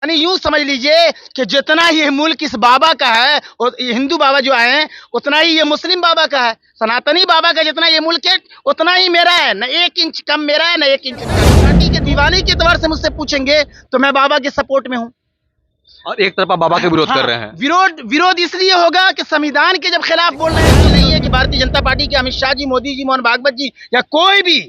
यानी यूं समझ लीजिए कि जितना ये मुल्क इस बाबा का है और ये हिंदू बाबा जो आए हैं उतना ही ये मुस्लिम बाबा का है। सनातनी बाबा का जितना ये मुल्क है उतना ही मेरा है। न 1 इंच कम मेरा है, न 1 इंच कम। पार्टी के दीवाने के एतबार से मुझसे पूछेंगे तो मैं बाबा के सपोर्ट में हूँ। और एक तरफ आप बाबा का विरोध कर रहे हैं। विरोध इसलिए होगा कि संविधान के जब खिलाफ बोल रहे हैं तो नहीं है कि भारतीय जनता पार्टी के अमित शाह जी, मोदी जी, मोहन भागवत जी या कोई भी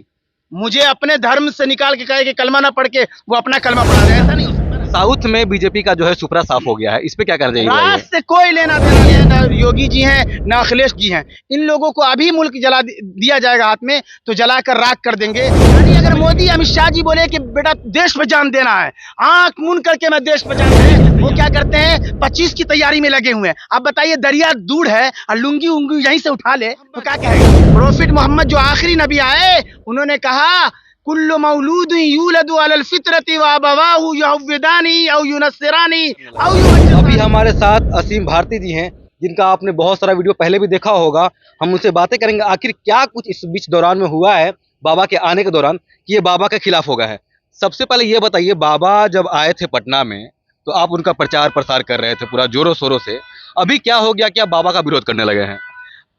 मुझे अपने धर्म से निकाल के कहे कि कलमा ना पढ़ के वो अपना कलमा पढ़ा दे, ऐसा नहीं हो सकता। साउथ में बीजेपी का जो है सुपरा साफ हो गया है, इस पे क्या करना चाहिए? राज से कोई लेना देना नहीं है, ना योगी जी हैं ना अखिलेश जी हैं। इन लोगों को अभी मुल्क जला दिया जाएगा हाथ में तो जलाकर राख कर देंगे। यानी अगर मोदी अमित शाह जी बोले कि बेटा देश पे जान देना है, आंख मूंद करके मैं देश पे जान दे, वो क्या करते हैं 25 की तैयारी में लगे हुए हैं। अब बताइए दरिया दूर है और लुंगी उंगी यहीं से उठा ले तो क्या कहेगा? प्रोफिट मोहम्मद जो आखिरी नबी आए उन्होंने कहा कुल्लु मौलूद यूलदु अलल फितरति व अबवाहु युहव्विदानी औ युनस्सिरानी औ अभी हमारे साथ असीम भारती जी हैं, जिनका आपने बहुत सारा वीडियो पहले भी देखा होगा। हम उनसे बातें करेंगे आखिर क्या कुछ इस बीच दौरान में हुआ है बाबा के आने के दौरान कि ये बाबा के खिलाफ हो गया है। सबसे पहले ये बताइए, बाबा जब आए थे पटना में तो आप उनका प्रचार प्रसार कर रहे थे पूरा जोरों शोरों से। अभी क्या हो गया कि आप बाबा का विरोध करने लगे हैं?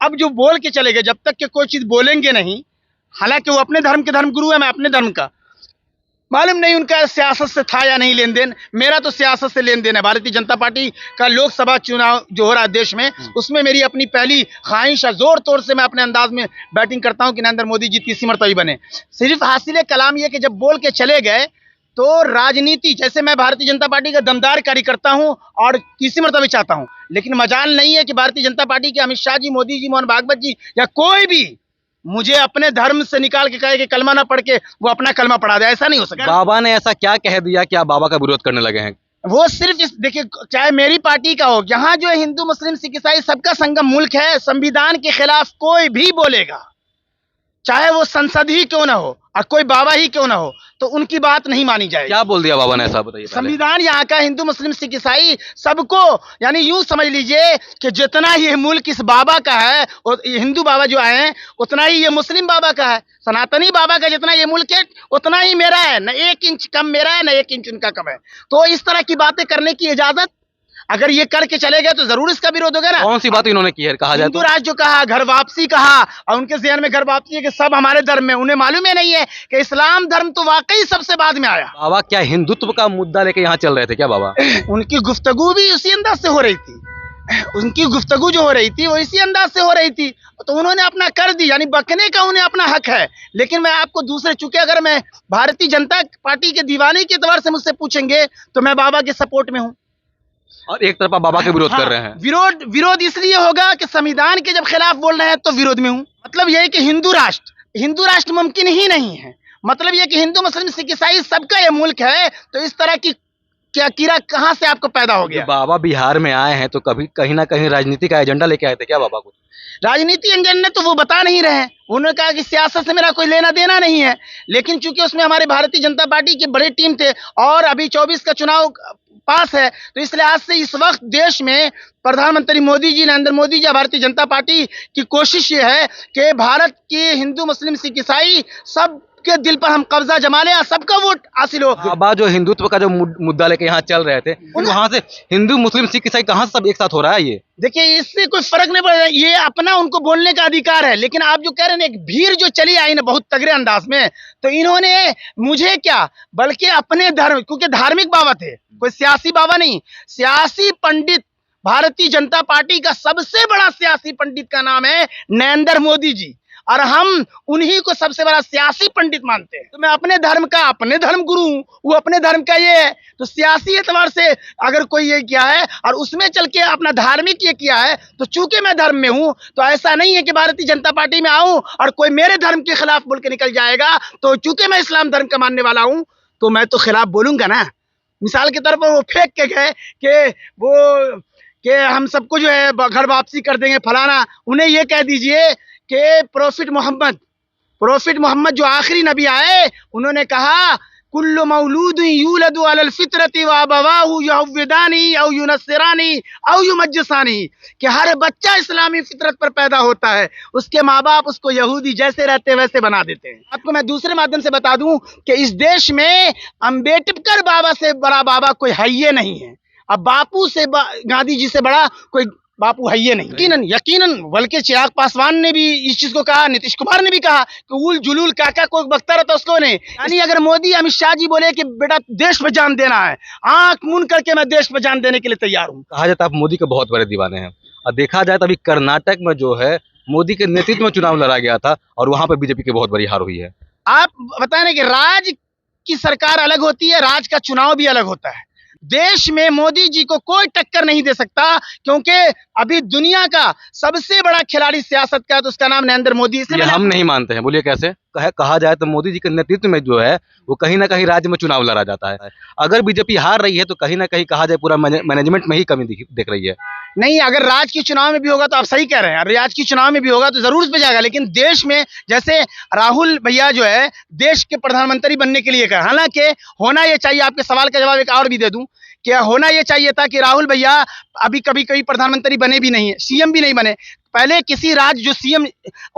अब जो बोल के चले गए, जब तक के कोई चीज बोलेंगे नहीं, हालांकि वो अपने धर्म के धर्म गुरु है, मैं अपने धर्म का, मालूम नहीं उनका सियासत से था या नहीं लेन देन। मेरा तो सियासत से लेन देन है। भारतीय जनता पार्टी का लोकसभा चुनाव जो हो रहा है देश में, उसमें मेरी अपनी पहली ख्वाहिश है, जोर तोड़ से मैं अपने अंदाज में बैटिंग करता हूं कि नरेंद्र मोदी जी तीसरी मर्तबा बने। सिर्फ हासिल कलाम ये कि जब बोल के चले गए तो राजनीति, जैसे मैं भारतीय जनता पार्टी का दमदार कार्यकर्ता हूं और तीसरी मर्तबा चाहता हूं, लेकिन मजाल नहीं है कि भारतीय जनता पार्टी के अमित शाह जी, मोदी जी, मोहन भागवत जी या कोई भी मुझे अपने धर्म से निकाल के कहे कि कलमा ना पढ़ के वो अपना कलमा पढ़ा दे, ऐसा नहीं हो सकता। बाबा ने ऐसा क्या कह दिया कि आप बाबा का विरोध करने लगे हैं? वो सिर्फ इस देखिए, चाहे मेरी पार्टी का हो, यहाँ जो है हिंदू मुस्लिम सिख ईसाई सबका संगम मुल्क है। संविधान के खिलाफ कोई भी बोलेगा, चाहे वो संसद ही क्यों ना हो और कोई बाबा ही क्यों ना हो, तो उनकी बात नहीं मानी जाएगी। क्या बोल दिया बाबा ने, ऐसा बताइए। संविधान यहाँ का हिंदू मुस्लिम सिख ईसाई सबको, यानी यूं समझ लीजिए कि जितना ये मुल्क इस बाबा का है और ये हिंदू बाबा जो आए हैं उतना ही ये मुस्लिम बाबा का है। सनातनी बाबा का जितना ये मुल्क है उतना ही मेरा है। न 1 इंच कम मेरा है, न 1 इंच उनका कम है। तो इस तरह की बातें करने की इजाजत अगर ये करके चले गए तो जरूर इसका विरोध होगा ना। कौन सी बात इन्होंने की है, कहा जाए हिंदू राज जो कहा, घर वापसी कहा, और उनके ज़हन में घर वापसी है कि सब हमारे धर्म में, उन्हें मालूम ही नहीं है कि इस्लाम धर्म तो वाकई सबसे बाद में आया। बाबा क्या हिंदुत्व का मुद्दा लेके यहाँ चल रहे थे क्या बाबा? उनकी गुफ्तगू भी उसी अंदाज से हो रही थी। उनकी गुफ्तगू जो हो रही थी वो इसी अंदाज से हो रही थी, तो उन्होंने अपना कर दी, यानी बकने का उन्हें अपना हक है। लेकिन मैं आपको दूसरे, चूंकि अगर मैं भारतीय जनता पार्टी के दीवाने के एतबार से मुझसे पूछेंगे तो मैं बाबा के सपोर्ट में हूँ। और एक तरफ आप बाबा के विरोध कर रहे हैं। विरोध इसलिए होगा कि संविधान के जब खिलाफ बोल रहे हैं तो विरोध में हूँ। मतलब यह है कि हिंदू राष्ट्र मुमकिन ही नहीं है। मतलब यह कि हिंदू मुस्लिम सिख ईसाई सबका ये मुल्क है, तो इस तरह की क्या कीड़ा कहां से आपको पैदा हो गया? बाबा बिहार में आए हैं तो कभी कहीं ना कहीं राजनीति का एजेंडा लेके आए थे क्या बाबा को? राजनीति एजेंडा तो वो बता नहीं रहे हैं। उन्होंने कहा कि सियासत से मेरा कोई लेना देना नहीं है, लेकिन चूंकि उसमें हमारे भारतीय जनता पार्टी की बड़ी टीम थे और अभी 24 का चुनाव पास है, तो इस लिहाज से इस वक्त देश में प्रधानमंत्री मोदी जी, नरेंद्र मोदी जी, भारतीय जनता पार्टी की कोशिश ये है कि भारत के हिंदू मुस्लिम सिख ईसाई सब के दिल पर हम कब्जा जमा लें, सबका वोट हासिल हो। बाबा जो हिंदुत्व का जो मुद्दा लेके यहाँ चल रहे थे, वहां से हिंदू मुस्लिम सिख ईसाई कहाँ से सब एक साथ हो रहा है? ये देखिए, इससे कोई फर्क नहीं पड़ रहा है, ये अपना उनको बोलने का अधिकार है। लेकिन आप जो कह रहे हैं एक भीड़ जो चली आई ना बहुत तगड़े अंदाज में, तो इन्होंने मुझे क्या बल्कि अपने धर्म, क्योंकि धार्मिक बाबा थे, कोई सियासी बाबा नहीं, सियासी पंडित, भारतीय जनता पार्टी का सबसे बड़ा सियासी पंडित का नाम है नरेंद्र मोदी जी, और हम उन्हीं को सबसे बड़ा सियासी पंडित मानते हैं। तो मैं अपने धर्म का, अपने धर्म गुरु हूं, वो अपने धर्म का ये है। तो सियासी एतबार से अगर कोई ये किया है और उसमें चल के अपना धार्मिक ये किया है, तो चूंकि मैं धर्म में हूं, तो ऐसा नहीं है कि भारतीय जनता पार्टी में आऊं और कोई मेरे धर्म के खिलाफ बोल के निकल जाएगा। तो चूंकि मैं इस्लाम धर्म का मानने वाला हूं, तो मैं तो खिलाफ बोलूंगा ना। मिसाल के तौर पर वो फेंक के गए कि हम सबको जो है घर वापसी कर देंगे फलाना, उन्हें ये कह दीजिए कि प्रोफिट मोहम्मद जो आखिरी नबी आए, उन्होंने कहा कुल्लु मौलूदिन यूलदु अलल फित्रति व अबवाहु युहव्विदानी औ युनस्सिरानी औ युमज्जिसानी, कि हर बच्चा इस्लामी फितरत पर पैदा होता है, उसके माँ बाप उसको यहूदी जैसे रहते वैसे बना देते हैं। आपको मैं दूसरे माध्यम से बता दूं कि इस देश में अम्बेडकर बाबा से बड़ा बाबा कोई है ही नहीं है। अब बापू से गांधी जी से बड़ा कोई बापू है ही नहीं। यकीनन यकीनन, बल्कि चिराग पासवान ने भी इस चीज को कहा, नीतीश कुमार ने भी कहा कि उल जुलूल काका को बकता रहता उसको नहीं। यानी अगर मोदी अमित शाह जी बोले कि बेटा देश पे जान देना है, आंख मूंद करके मैं देश पे जान देने के लिए तैयार हूँ। कहा जाता है आप मोदी के बहुत बड़े दीवाने हैं, और देखा जाए तो अभी कर्नाटक में जो है मोदी के नेतृत्व में चुनाव लड़ा गया था और वहां पर बीजेपी की बहुत बड़ी हार हुई है। आप बताए ना कि राज की सरकार अलग होती है, राज का चुनाव भी अलग होता है। देश में मोदी जी को कोई टक्कर नहीं दे सकता, क्योंकि अभी दुनिया का सबसे बड़ा खिलाड़ी सियासत का है तो उसका नाम नरेंद्र मोदी। ये हम नहीं मानते हैं, बोलिए कैसे? कहा जाए तो मोदी जी के नेतृत्व में जो है वो कहीं ना कहीं राज्य में चुनाव लड़ा जाता है। अगर बीजेपी हार रही है तो कहीं ना कहीं कहा जाए पूरा मैनेजमेंट में ही कमी दिख रही है। नहीं, अगर राज की चुनाव में भी होगा तो आप सही कह रहे हैं, राज की चुनाव में भी होगा तो जरूर उस पे जाएगा। लेकिन देश में जैसे राहुल भैया जो है देश के प्रधानमंत्री बनने के लिए कहा, हालांकि होना ये चाहिए, आपके सवाल का जवाब एक और भी दे दूं कि होना ये चाहिए था कि राहुल भैया अभी कभी प्रधानमंत्री बने भी नहीं है, सीएम भी नहीं बने। पहले किसी राज्य जो सीएम,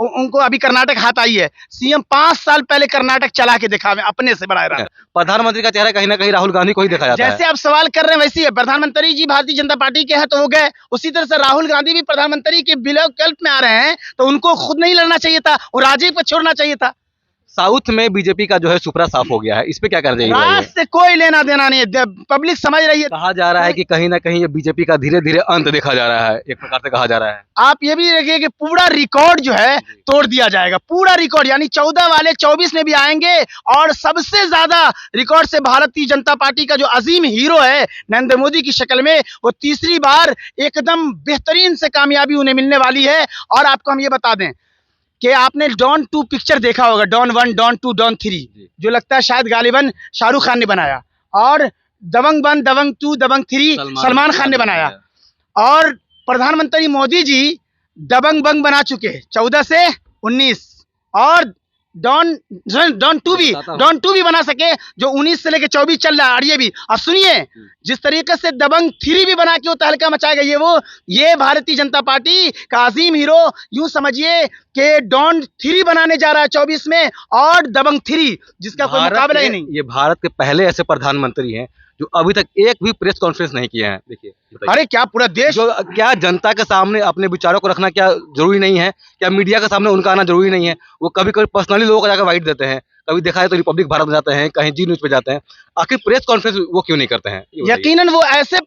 उनको अभी कर्नाटक हाथ आई है, सीएम 5 साल पहले कर्नाटक चला के दिखावे अपने से बड़ा रहा। प्रधानमंत्री का चेहरा कहीं ना कहीं राहुल गांधी को ही देखा जाता है। जैसे आप सवाल कर रहे हैं वैसे ही है, प्रधानमंत्री जी भारतीय जनता पार्टी के हैं तो हो गए, उसी तरह से राहुल गांधी भी प्रधानमंत्री के विकल्प में आ रहे हैं, तो उनको खुद नहीं लड़ना चाहिए था, वो राजीव को छोड़ना चाहिए था। साउथ में बीजेपी का जो है सुपड़ा साफ हो गया है, इस पे क्या करना चाहिए? राज से कोई लेना देना नहीं है, पब्लिक समझ रही है। कहा जा रहा है कि कहीं ना कहीं ये बीजेपी का धीरे धीरे अंत देखा जा रहा है, एक प्रकार से कहा जा रहा है। आप ये भी देखिए कि पूरा रिकॉर्ड जो है तोड़ दिया जाएगा, पूरा रिकॉर्ड, यानी 14 वाले 24 में भी आएंगे। और सबसे ज्यादा रिकॉर्ड से भारतीय जनता पार्टी का जो अजीम हीरो है नरेंद्र मोदी की शक्ल में, वो तीसरी बार एकदम बेहतरीन से कामयाबी उन्हें मिलने वाली है। और आपको हम ये बता दें कि आपने डॉन 2 पिक्चर देखा होगा, डॉन 1, डॉन 2, डॉन 3, जो लगता है शायद गालिबन शाहरुख खान ने बनाया, और दबंग 1, दबंग 2, दबंग 3 सलमान खान ने बनाया। और प्रधानमंत्री मोदी जी दबंग बंग बना चुके 14 से 19, और डॉन 2 भी बना सके जो 19 से लेके 24 चल रहा है। और ये भी आप सुनिए, जिस तरीके से दबंग 3 भी बना के वो तहलका मचाएगा, ये भारतीय जनता पार्टी का अजीम हीरो, यूं समझिए कि डॉन 3 बनाने जा रहा है 24 में, और दबंग 3 जिसका कोई मुकाबला ही नहीं। ये भारत के पहले ऐसे प्रधानमंत्री हैं जो अभी तक एक भी प्रेस कॉन्फ्रेंस नहीं किए हैं। देखिए, अरे क्या पूरा देश, जो क्या जनता के सामने अपने विचारों को रखना क्या जरूरी नहीं है? क्या मीडिया के सामने उनका आना जरूरी नहीं है? वो कभी कभी पर्सनली लोगों को जाकर वाइट देते हैं, कभी देखा है तो रिपब्लिक भारत में जाते हैं, कहीं जी न्यूज पे जाते हैं, आखिर प्रेस कॉन्फ्रेंस वो क्यों नहीं करते हैं? यकीनन वो ऐसे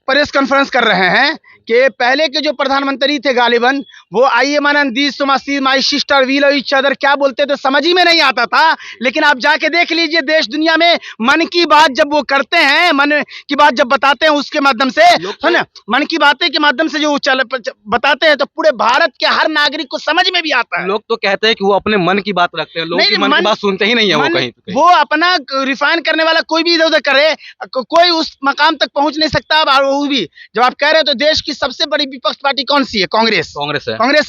प्रेस कॉन्फ्रेंस कर रहे हैं कि पहले के जो प्रधानमंत्री थे गालिबन, वो I am and this my sister will each other क्या बोलते थे समझ ही में नहीं आता था। लेकिन आप जाके देख लीजिए देश दुनिया में मन की बात जब वो करते हैं, मन की बात जब बताते हैं उसके माध्यम से, है ना, मन की बातें के माध्यम से जो बताते हैं तो पूरे भारत के हर नागरिक को समझ में भी आता है। लोग तो कहते हैं कि वो अपने मन की बात रखते हैं, लोग की मन की बात सुनते ही नहीं है। वो कहीं वो अपना रिफाइन करने वाला कोई भी इधर उधर करे, कोई उस मकाम तक पहुंच नहीं सकता। वो भी जब आप कह रहे हो तो देश की सबसे बड़ी विपक्ष पार्टी कौन सी है? कांग्रेस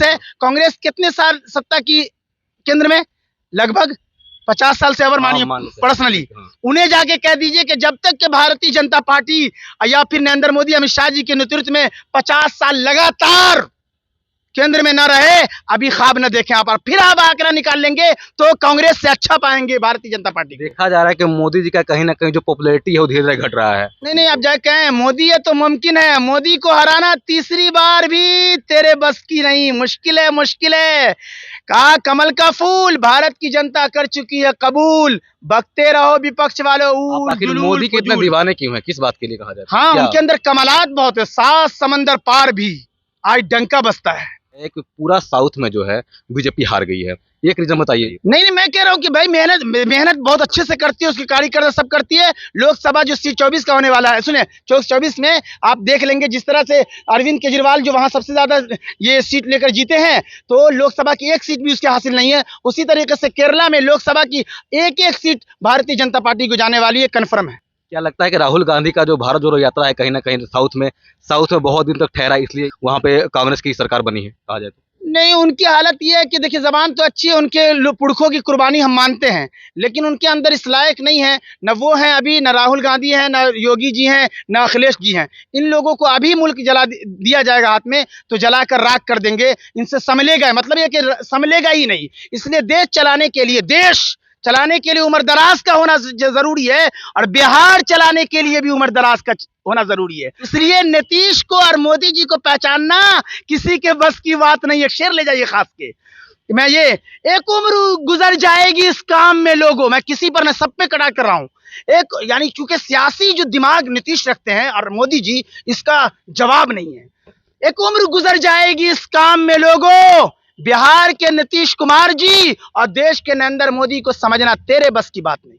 है। कांग्रेस कितने साल सत्ता की केंद्र में? लगभग 50 साल से अवर मानिए पर्सनली। उन्हें जाके कह दीजिए कि जब तक के भारतीय जनता पार्टी या फिर नरेंद्र मोदी अमित शाह जी के नेतृत्व में 50 साल लगातार केंद्र में न रहे, अभी ख्वाब न देखें आप, और फिर आप आंकड़ा निकाल लेंगे तो कांग्रेस से अच्छा पाएंगे भारतीय जनता पार्टी। देखा जा रहा है कि मोदी जी का कहीं ना कहीं जो पॉपुलैरिटी है वो धीरे धीरे घट रहा है। नहीं, आप जाके कहें मोदी है तो मुमकिन है, मोदी को हराना तीसरी बार भी तेरे बस की नहीं, मुश्किल है। कहा कमल का फूल भारत की जनता कर चुकी है कबूल, बकते रहो विपक्ष वालों। आखिर मोदी के इतने दीवाने क्यों हैं? किस बात के लिए कहा जाता है? हाँ, उनके अंदर कमालात बहुत है, 7 समंदर पार भी आज डंका बजता है। एक पूरा साउथ में जो है बीजेपी हार गई है, एक रीजन बताइए। नहीं, मैं कह रहा हूँ कि भाई मेहनत बहुत अच्छे से करती है, उसकी कार्यकर्ता सब करती है। लोकसभा जो सीट 24 का होने वाला है, सुने 24 में आप देख लेंगे जिस तरह से अरविंद केजरीवाल जो वहां सबसे ज्यादा ये सीट लेकर जीते हैं, तो लोकसभा की एक सीट भी उसके हासिल नहीं है। उसी तरीके से केरला में लोकसभा की एक सीट भारतीय जनता पार्टी को जाने वाली है, कन्फर्म है। क्या लगता है कि राहुल गांधी का जो भारत जोड़ो यात्रा है कहीं ना कहीं साउथ में बहुत दिन तक ठहरा, इसलिए वहां पे कांग्रेस की सरकार बनी है कहा जाए तो? नहीं, उनकी हालत ये है कि देखिए ज़बान तो अच्छी है, उनके पुरखों की कुर्बानी हम मानते हैं, लेकिन उनके अंदर इस लायक नहीं है, न वो हैं अभी, न राहुल गांधी हैं, न योगी जी हैं, न अखिलेश जी हैं। इन लोगों को अभी मुल्क जला दिया जाएगा हाथ में, तो जलाकर राख कर देंगे, इनसे संभलेगा, मतलब ये कि संभलेगा ही नहीं। इसलिए देश चलाने के लिए उम्र दराज का होना जरूरी है, और बिहार चलाने के लिए भी उम्र दराज का होना जरूरी है। इसलिए नीतीश को और मोदी जी को पहचानना किसी के बस की बात नहीं है। शेर ले जाइए खास के, मैं ये, एक उम्र गुजर जाएगी इस काम में लोगों, मैं किसी पर न सब पे कड़ा कर रहा हूं, एक यानी चूंकि सियासी जो दिमाग नीतीश रखते हैं और मोदी जी, इसका जवाब नहीं है। एक उम्र गुजर जाएगी इस काम में लोगों, बिहार के नीतीश कुमार जी और देश के नरेंद्र मोदी को समझना तेरे बस की बात नहीं।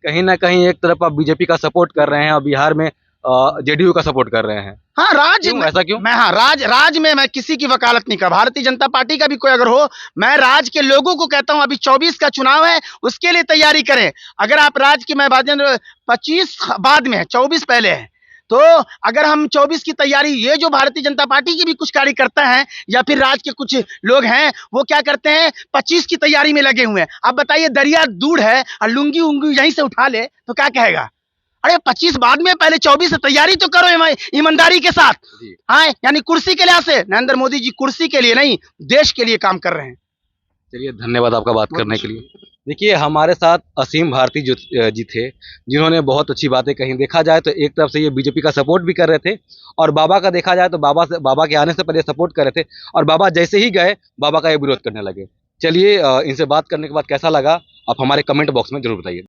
कहीं ना कहीं एक तरफ आप बीजेपी का सपोर्ट कर रहे हैं और बिहार में जेडीयू का सपोर्ट कर रहे हैं। हाँ, ऐसा क्यों? मैं, हाँ, राज में मैं किसी की वकालत नहीं कर, भारतीय जनता पार्टी का भी कोई अगर हो, मैं राज के लोगों को कहता हूं अभी 24 का चुनाव है, उसके लिए तैयारी करें। अगर आप राज की, मैं 25 बाद में है, 24 पहले है, तो अगर हम 24 की तैयारी, ये जो भारतीय जनता पार्टी के भी कुछ कार्यकर्ता हैं या फिर राज के कुछ लोग हैं, वो क्या करते हैं, 25 की तैयारी में लगे हुए हैं। आप बताइए, दरिया दूर है और लुंगी उंगी यहीं से उठा ले तो क्या कहेगा? अरे 25 बाद में, पहले 24 से तैयारी तो करो ईमानदारी के साथ। हाँ, यानी कुर्सी के लिहाज से नरेंद्र मोदी जी कुर्सी के लिए नहीं, देश के लिए काम कर रहे हैं। चलिए, धन्यवाद आपका बात करने के लिए। देखिए, हमारे साथ असीम भारती जी थे, जिन्होंने बहुत अच्छी बातें कही। देखा जाए तो एक तरफ से ये बीजेपी का सपोर्ट भी कर रहे थे, और बाबा का देखा जाए तो बाबा के आने से पहले सपोर्ट कर रहे थे, और बाबा जैसे ही गए, बाबा का ये विरोध करने लगे। चलिए, इनसे बात करने के बाद कैसा लगा, आप हमारे कमेंट बॉक्स में जरूर बताइए।